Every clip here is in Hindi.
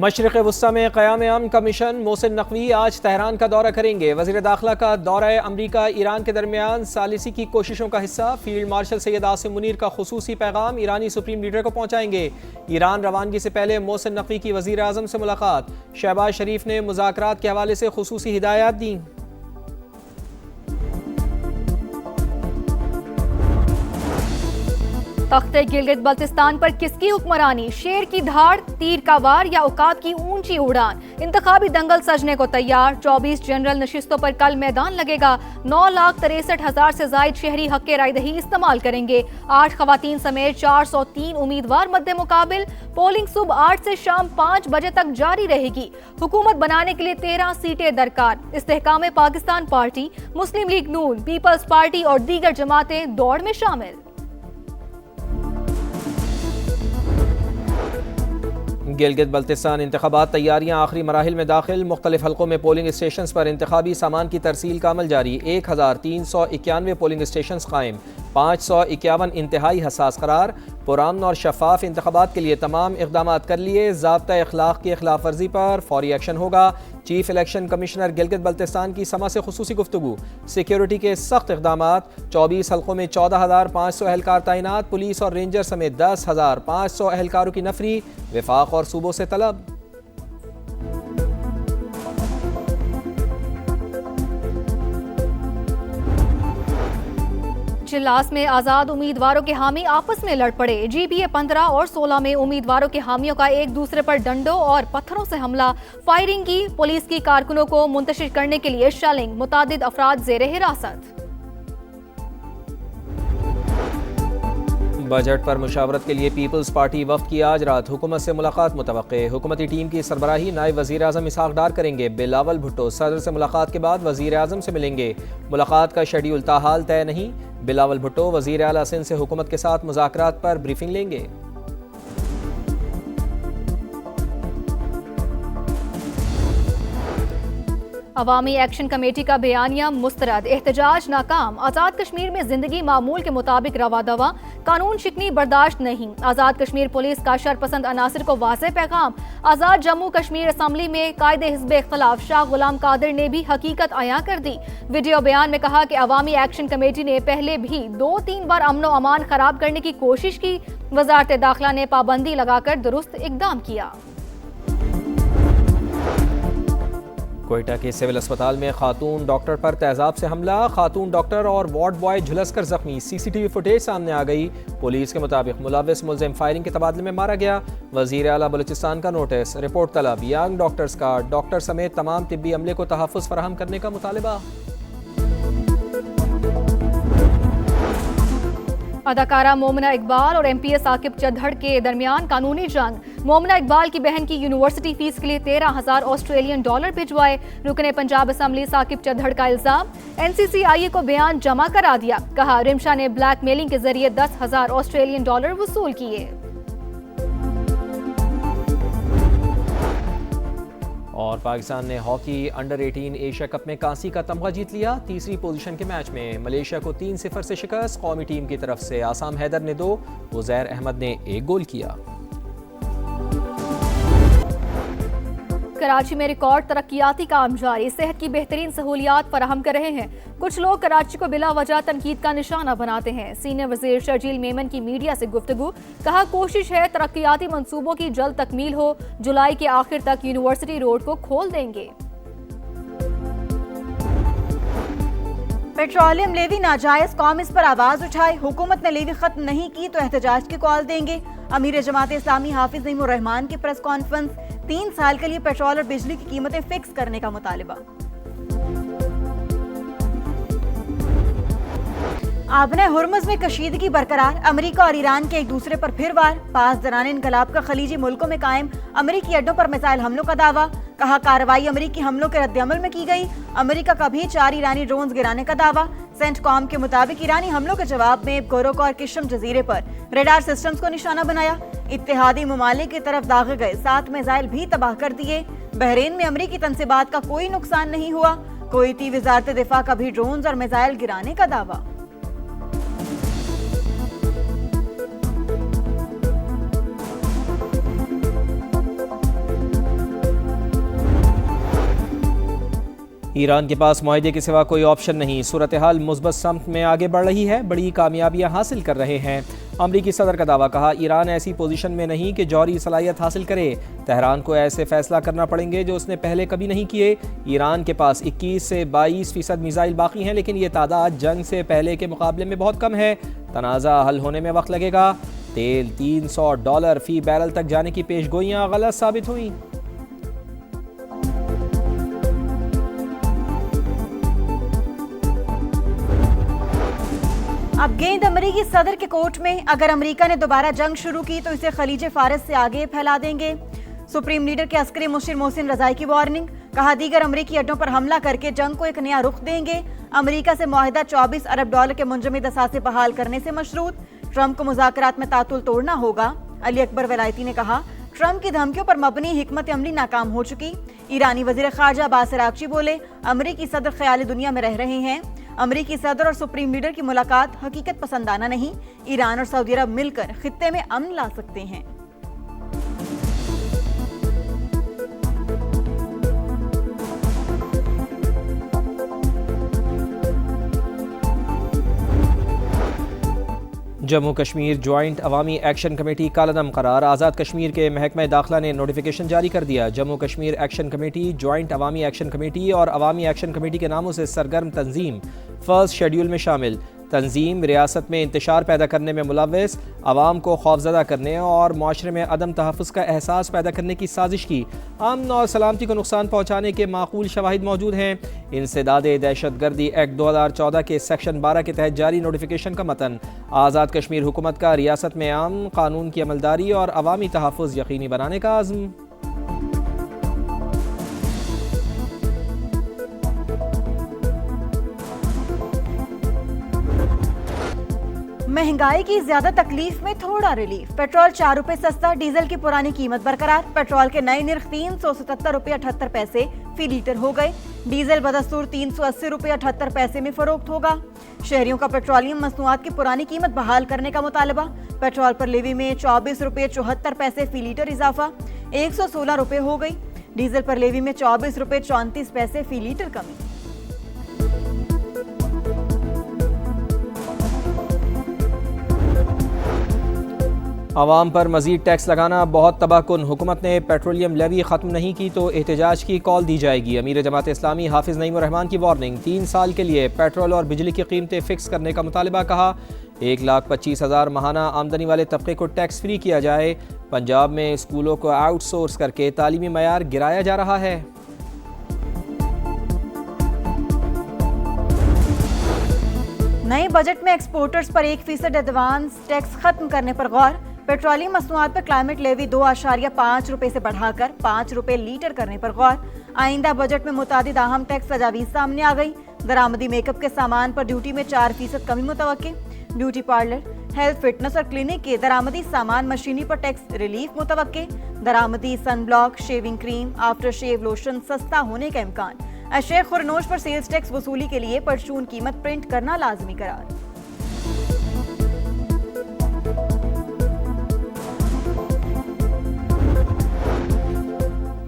मशरिक़ वुस्ता में क़याम अमन का मिशन मोहसिन नकवी आज तेहरान का दौरा करेंगे। वज़ीर दाखिला का दौरा अमरीका ईरान के दरमियान सालिसी की कोशिशों का हिस्सा। फील्ड मार्शल सैयद आसिम मुनीर का खुसूसी पैगाम ईरानी सुप्रीम लीडर को पहुँचाएंगे। ईरान रवानगी से पहले मोहसिन नकवी की वज़ीर आज़म से मुलाकात। शहबाज शरीफ ने मुज़ाकरात के हवाले से खुसूसी हिदायत दी। तख्ते गिलगित बल्तिस्तान पर किसकी हुक्मरानी? शेर की धाड़, तीर का वार या औकात की ऊंची उड़ान? इंतखाबी दंगल सजने को तैयार। 24 जनरल नशिस्तों पर कल मैदान लगेगा। 9,63,000 से जायद शहरी हक रायदही इस्तेमाल करेंगे। 8 खवातीन समेत 403 उम्मीदवार मद्दे मुकाबिल। पोलिंग सुबह 8 से शाम 5 बजे तक जारी रहेगी। हुकूमत बनाने के लिए 13 सीटें दरकार। इस्तेहकाम पाकिस्तान पार्टी, मुस्लिम लीग नून, पीपल्स पार्टी और दीगर जमातें दौड़ में शामिल। गिलगित बल्तिस्तान इंतखाबात तैयारियां आखिरी मराहिल में दाखिल। मुख्तलिफ हल्कों में पोलिंग स्टेशन पर इंतखाबी सामान की तरसील का अमल जारी। 1391 पोलिंग स्टेशन कायम। 551 इंतहाई हसास करार। पुरान और शफाफ इंतखाबात के लिए तमाम इकदाम कर लिए। ज़ाब्ता अखलाक की खिलाफ वर्जी पर फौरी एक्शन होगा। Chief election commissioner Gilgit Baltistan की समा से खुसूसी गुफ्तगू। सिक्योरिटी के सख्त इकदाम। 24 हल्कों में 14,500 एहलकार तैनात। पुलिस और रेंजर समेत 10,500 एहलकारों की नफरी विफाक और सूबों से तलब। चिल्लास में आजाद उम्मीदवारों के हामी आपस में लड़ पड़े। GPA 15 और 16 में उम्मीदवारों के हामियों का एक दूसरे पर डंडों और पत्थरों से हमला। फायरिंग की। पुलिस की कारकुनों को मुंतशिर करने के लिए शेलिंग। मुतादिद अफराद जेर हिरासत। बजट पर मुशावरत के लिए पीपल्स पार्टी वफ्द की आज रात हुकूमत से मुलाकात मुतवक्के। हुकूमती टीम की सरबराही नायब वज़ीर आज़म इसहाक डार करेंगे। बिलावल भुट्टो सदर से मुलाकात के बाद वज़ीर आज़म से मिलेंगे। मुलाकात का शेड्यूल ताहाल तय नहीं। बिलावल भुट्टो वज़ीर आला सिंध से हुकूमत के साथ मुज़ाकरात पर ब्रीफिंग लेंगे। अवामी एक्शन कमेटी का बयानिया मुस्तरद। एहतजाज नाकाम। आज़ाद कश्मीर में जिंदगी मामूल के मुताबिक रवा दवा। कानून शिकनी बर्दाश्त नहीं। आज़ाद कश्मीर पुलिस का शरपसंद अनासिर को वाज़ेह पैगाम। आज़ाद जम्मू कश्मीर असम्बली में कायदे हिज़्ब इख्तिलाफ शाह गुलाम कादिर ने भी हकीकत आया कर दी। वीडियो बयान में कहा कि अवामी एक्शन कमेटी ने पहले भी 2-3 बार अमन व अमान खराब करने की कोशिश की। वज़ारत दाखिला ने पाबंदी लगाकर दुरुस्त इकदाम किया। कोयटा के सिविल अस्पताल में खातून डॉक्टर पर तेजाब से हमला। खातून डॉक्टर और वार्ड बॉय झुलसकर जख्मी। CCTV फुटेज सामने आ गई। पुलिस के मुताबिक मुलविस मुल्जिम फायरिंग के तबादले में मारा गया। वजीर आला बलूचिस्तान का नोटिस। रिपोर्ट तलब। यंग डॉक्टर्स का डॉक्टर समेत तमाम तिब्बी अमले को तहफ़्फ़ुज़ फराहम करने का मुतालबा। अदाकारा मोमिना इकबाल और MPS आकिब चद्धड़ के दरमियान कानूनी जंग। मोमिना इकबाल की बहन की यूनिवर्सिटी फीस के लिए 13,000 ऑस्ट्रेलियन डॉलर भिजवाए। रुकने पंजाब असम्बली साकिब चद्धड़ का इल्जाम। NCCIA को बयान जमा करा दिया। कहा रिमशा ने ब्लैकमेलिंग के जरिए 10,000 ऑस्ट्रेलियन डॉलर वसूल किए। और पाकिस्तान ने हॉकी अंडर-18 एशिया कप में कांसी का तमगा जीत लिया। तीसरी पोजीशन के मैच में मलेशिया को 3-0 से शिकस्त। कौमी टीम की तरफ से आसाम हैदर ने 2, उज़ैर अहमद ने 1 गोल किया। कराची में रिकॉर्ड तरक्याती काम जारी। सेहत की बेहतरीन सहूलियात फराहम कर रहे हैं। कुछ लोग कराची को बिला वजह तनकीद का निशाना बनाते हैं। सीनियर वजीर शर्जील मेमन की मीडिया से गुफ्तगू। कहा कोशिश है तरक्याती मंसूबों की जल्द तकमील हो। जुलाई के आखिर तक यूनिवर्सिटी रोड को खोल देंगे। पेट्रोलियम लेवी नाजायज कौम इस पर आवाज उठाए। हुकूमत ने लेवी खत्म नहीं की तो एहतजाज की कॉल देंगे। अमीर जमात इस्लामी हाफिज नईमुर रहमान की प्रेस कॉन्फ्रेंस। 3 साल के लिए पेट्रोल और बिजली की कीमतें फिक्स करने का मुतालिबा। आबना हुर्मुज़ में कशीदगी बरकरार। अमेरिका और ईरान के एक दूसरे पर फिर वार। 5 दरान इनकलाब का खलीजी मुल्कों में कायम। अमेरिकी अड्डों पर मिसाइल हमलों का दावा। कहा कार्रवाई अमेरिकी हमलों के रद्दअमल में की गई। अमेरिका का भी 4 ईरानी ड्रोन्स गिराने का दावा। सेंटकॉम के मुताबिक ईरानी हमलों के जवाब में गोरोका और किशम जजीरे पर रेडार सिस्टम्स को निशाना बनाया। इत्तेहादी ममालिक की तरफ दागे गए 7 मिसाइल भी तबाह कर दिए। बहरीन में अमेरिकी तनसीबात का कोई नुकसान नहीं हुआ। कुवैती वजारत दिफा का भी ड्रोन्स और मिसाइल गिराने का दावा। ईरान के पास मुआहदे के सिवा कोई ऑप्शन नहीं, सूरत हाल मुस्बत समत में आगे बढ़ रही है, बड़ी कामयाबियां हासिल कर रहे हैं। अमरीकी सदर का दावा, कहा ईरान ऐसी पोजीशन में नहीं कि जौहरी सलाहियत हासिल करे, तेहरान को ऐसे फैसला करना पड़ेंगे जो उसने पहले कभी नहीं किए। ईरान के पास 21 से 22% मिसाइल बाकी हैं, लेकिन ये तादाद जंग से पहले के मुकाबले में बहुत कम है। तनाज़ा हल होने में वक्त लगेगा। तेल $300 फी बैरल तक जाने की पेशगोइयाँ गलत साबित हुई। अब गेंद अमरीकी सदर के कोर्ट में। अगर अमेरिका ने दोबारा जंग शुरू की तो इसे खलीज फारस से आगे फैला देंगे। सुप्रीम लीडर के अस्करी मुशीर मोहसिन रजाई की वार्निंग, कहा दीगर अमरीकी अड्डों पर हमला करके जंग को एक नया रुख देंगे। अमेरिका से मुआहिदा $24 अरब के मुंजमद असासे बहाल करने से मशरूत। ट्रंप को मुज़ाकरात में तातुल तोड़ना होगा। अली अकबर वलायती ने कहा, ट्रंप की धमकियों पर मबनी हिकमत अमली नाकाम हो चुकी। ईरानी वजीर खारजा अब्बास अरागची बोले, अमरीकी सदर ख्याली दुनिया में रह रहे हैं। अमरीकी सदर और सुप्रीम लीडर की मुलाकात हकीकत पसंदाना नहीं, ईरान और सऊदी अरब मिलकर खित्ते में अमन ला सकते हैं। जम्मू कश्मीर ज्वाइंट अवामी एक्शन कमेटी कालदम करार। आज़ाद कश्मीर के महकमा दाखिला ने नोटिफिकेशन जारी कर दिया। Jammu Kashmir action committee, joint अवामी एक्शन कमेटी और अवामी एक्शन कमेटी के नामों से सरगर्म तंजीम फर्स्ट शेड्यूल में शामिल। तंजीम रियासत में इंतशार पैदा करने में मुलव्वस, आवाम को खौफजदा करने और माशरे में अदम तहफ़्फ़ुज़ का एहसास पैदा करने की साजिश की। अमन और सलामती को नुकसान पहुँचाने के माकूल शवाहिद मौजूद हैं। इंसदादे दहशत गर्दी एक्ट 2014 के सेक्शन 12 के तहत जारी नोटिफिकेशन का मतन, आज़ाद कश्मीर हुकूमत का रियासत में अमन, कानून की अमलदारी और अवामी तहफ़्फ़ुज़ यकीनी बनाने का आज़म। महंगाई की ज्यादा तकलीफ में थोड़ा रिलीफ। पेट्रोल 4 रुपए सस्ता, डीजल की पुरानी कीमत बरकरार। पेट्रोल के नए निर्ख 377 रुपये 78 पैसे फी लीटर हो गए। डीजल बदस्तूर 380 रुपये 78 पैसे में फरोख्त होगा। शहरियों का पेट्रोलियम मसनूआत की पुरानी कीमत बहाल करने का मुतालबा। पेट्रोल पर लेवी में 24 रुपये 74 पैसे फी लीटर इजाफा 116 रुपये हो गई। डीजल पर लेवी में 24 रुपये 34 पैसे फी लीटर कमी। आवाम पर मजीद टैक्स लगाना बहुत तबाहकुन। हुकूमत ने पेट्रोलियम लेवी ख़त्म नहीं की तो एहतजाज की कॉल दी जाएगी। अमीर जमात इस्लामी हाफिज नईम रहमान की वार्निंग, 3 साल के लिए पेट्रोल और बिजली की कीमतें फिक्स करने का मुतालबा। कहा 1,25,000 माहाना आमदनी वाले तबके को टैक्स फ्री किया जाए। पंजाब में स्कूलों को आउटसोर्स करके तालीमी मयार गिराया जा रहा है। नए बजट में एक्सपोर्टर्स पर 1% एडवांस टैक्स खत्म करने पर गौर। पेट्रोलियम मसनूआत पर क्लाइमेट लेवी 2.5 रुपए से बढ़ाकर 5 रुपए लीटर करने पर गौर। आइंदा बजट में मुतादिद अहम टैक्स तजावीज़ सामने आ गई। दरामदी मेकअप के सामान पर ड्यूटी में 4% कमी मुतवक्के। ब्यूटी पार्लर, हेल्थ, फिटनेस और क्लिनिक के दरामदी सामान मशीनी पर टैक्स रिलीफ मुतवक्के। दरामदी sunblock, shaving cream, after shave lotion सस्ता होने का इम्कान। अशेख खुरनोश पर सेल्स टैक्स वसूली के लिए परचून कीमत प्रिंट करना लाजमी करार।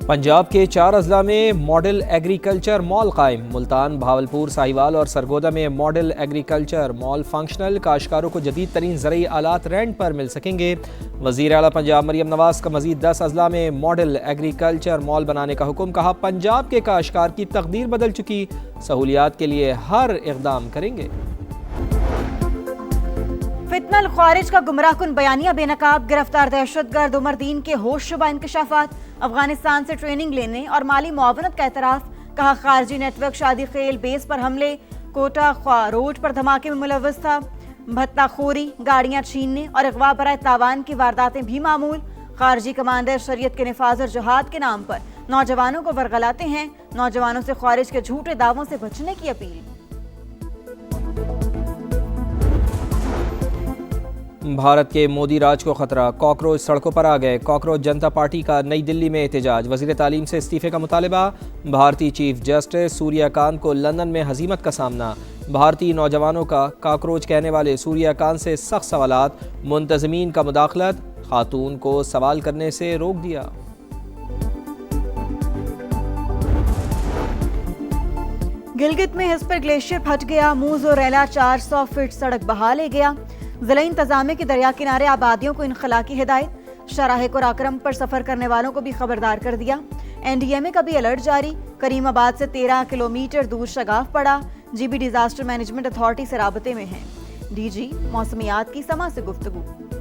पंजाब के 4 अजला में मॉडल एग्रीकल्चर मॉल कायम। मुल्तान, भावलपुर, साहिवाल और सरगोदा में मॉडल एग्रीकल्चर मॉल फंक्शनल। काश्तकारों को जदीद तरीन ज़रूरी आलात रेंट पर मिल सकेंगे। वज़ीर आला पंजाब मरियम नवाज का मजीद 10 अजला में मॉडल एग्रीकल्चर मॉल बनाने का हुक्म। कहा पंजाब के काश्तकार की तकदीर बदल चुकी, सहूलियात के लिए हर इक़दाम करेंगे। फितनल ख्वारिज का गुमराहकुन बयानिया बेनकाब। गिरफ्तार दहशतगर्द उमर दीन के होशशुबा इंकशाफात। अफगानिस्तान से ट्रेनिंग लेने और माली मुआवनत का एतराफ़। कहा खारजी नेटवर्क शादी खेल बेस पर हमले, कोटा ख्वा रोड पर धमाके में मुलव्वस था। भत्ताखोरी, गाड़ियां छीनने और अगवा बराए तावान की वारदातें भी मामूल। खारजी कमांडर शरीयत के निफाज और जहाद के नाम पर नौजवानों को वर्गलाते हैं। नौजवानों से ख्वारिज के झूठे दावों से बचने की अपील। भारत के मोदी राज को खतरा, कॉकरोच सड़कों पर आ गए। कॉकरोच जनता पार्टी का नई दिल्ली में एहतजाज। वजीर तालीम से इस्तीफे का मुतालबा। भारतीय चीफ जस्टिस सूर्यकांत को लंदन में हजीमत का सामना। भारतीय नौजवानों का कॉकरोच कहने वाले सूर्यकांत से सख्त सवालात। मुंतजमीन का मुदाखलत, खातून को सवाल करने से रोक दिया। गिलगित में हिस्पर ग्लेशियर फट गया, मूज और रेला 400 फीट सड़क बहा ले गया। जिला इंतजामिया की दरिया किनारे आबादियों को इनखला की हिदायत। शाहराह कुराक्रम पर सफर करने वालों को भी खबरदार कर दिया। NDMA का भी अलर्ट जारी। करीमाबाद से 13 किलोमीटर दूर शगाफ पड़ा। GB डिजास्टर मैनेजमेंट अथॉरिटी से राबते में है। DG मौसमियात की समा से गुफ्तगू।